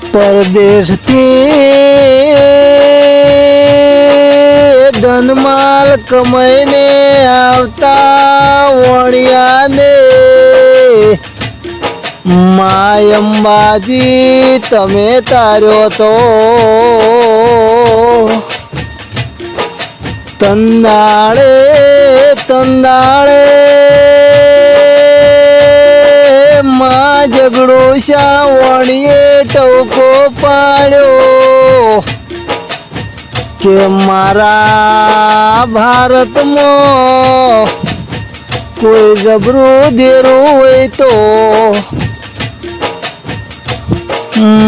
પરદેશથી ધનમાલ કમાઈને આવતા વણિયાને માય અંબાજી તમે તાર્યો તો તંદાળે તંદાળે માં ઝઘડો શાવણીએ ટવકો પાડ્યો કે મારા ભારતમાં કોઈ જબરું દેરું હોય તો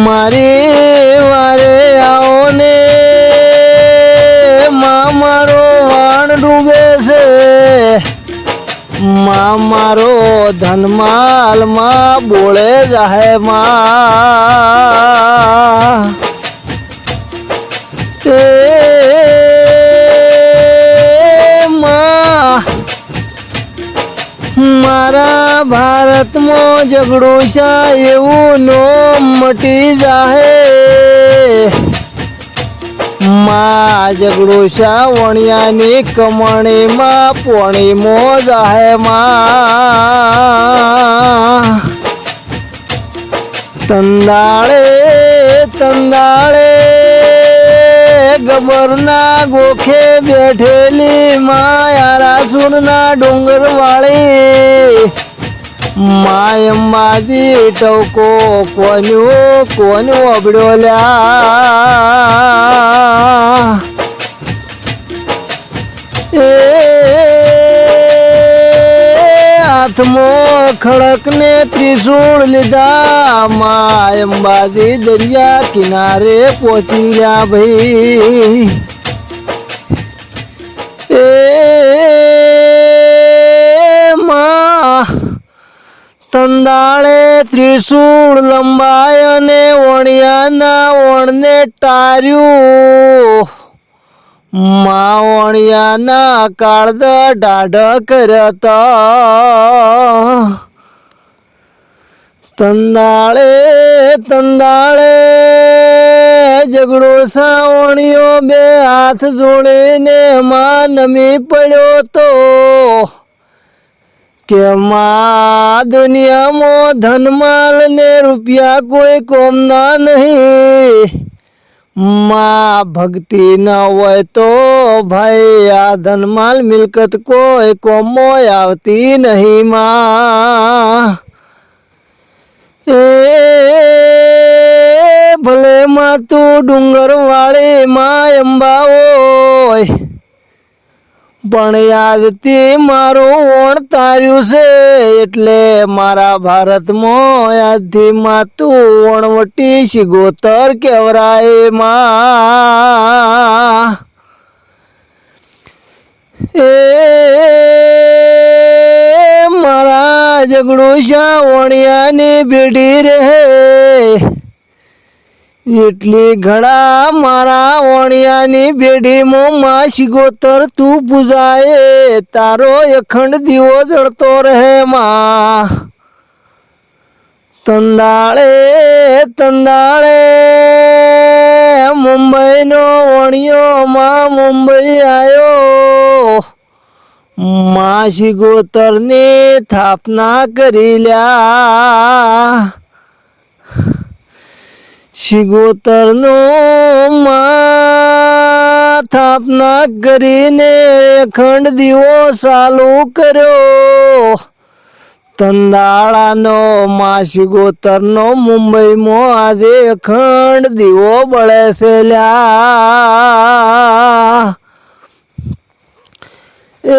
મારી વારે આવો ને માં મારો વાણ ડૂબે છે, માં મારો ધનમાલ માં બોળે જાહે માં એ માં મારા ભારતમાં ઝઘડો છે એવું નો મટી જાહે માં ઝઘડો છે વણિયાની કમણીમાં પોણીમાં જાહે માં તંદાળે તંદાળે ગબરના ગોખે બેઠેલી માયારા સુરના ડુંગર વાળી માય અંબાજી ટવકો કોનું અબડ્યો લ્યા એ હાથમાં ખડક ને ત્રિશૂળ લીધા માય અંબાજી દરિયા કિનારે પહોંચી ગયા ભાઈ એ માં તંદાળે ત્રિશૂળ લંબાય અને વણિયાના વણને ટાર્યું માં વણિયાના કાળદ ડાઢ કર્યા તંદાળે તંદાળે ઝઘડો સાવણીઓ બે હાથ જોડીને માં નમી પડ્યો તો કે માં દુનિયામાં ધનમાલ ને રૂપિયા કોઈ કોમના નહીં, માં ભક્તિ ન હોય તો ભાઈ આ ધનમાલ મિલકત કોઈ કોમો આવતી નહીં માં એ ભલે માં તું ડુંગર વાળી માં અંબા હોય પણ યાદથી મારું વણ તાર્યું છે એટલે મારા ભારતમાં યાદથી માં તું વણવટી શિગોતર કેવરાય માં એ મારા ઝઘડો શાવણિયાની બેડી રહે એટલી ઘડા મારા વણિયાની બેડીમાં માં શિગોતર તું પૂજાય તારો અખંડ દીવો જળતો રહે માં તંદાળે તંદાળે મુંબઈનો વણિયો માં મુંબઈ આવ્યો માં શિગોતરની સ્થાપના કરી લ્યા શિગોતરનો માં સ્થાપના કરીને અખંડ દીવો ચાલુ કર્યો તંદાળાનો માં શિગોતરનો મુંબઈમાં આજે અખંડ દીવો બળે છે લ્યા એ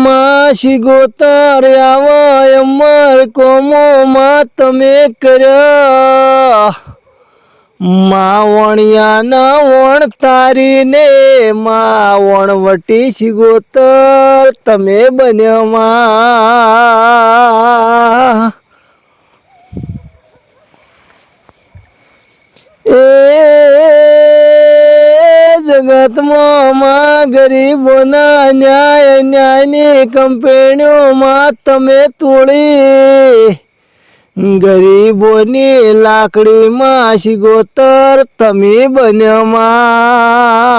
માં શિગોતર આવો અમર કોમો માં તમે કર્યા માં વણિયાના વણ તારીને માં વણવટી શિગોતર તમે બન્યો માં એ જગતમાં માં ગરીબોના ન્યાયની કંપનીઓમાં તમે તોડી ગરીબોની લાકડીમાં શિગોતર તમે બન્યા માં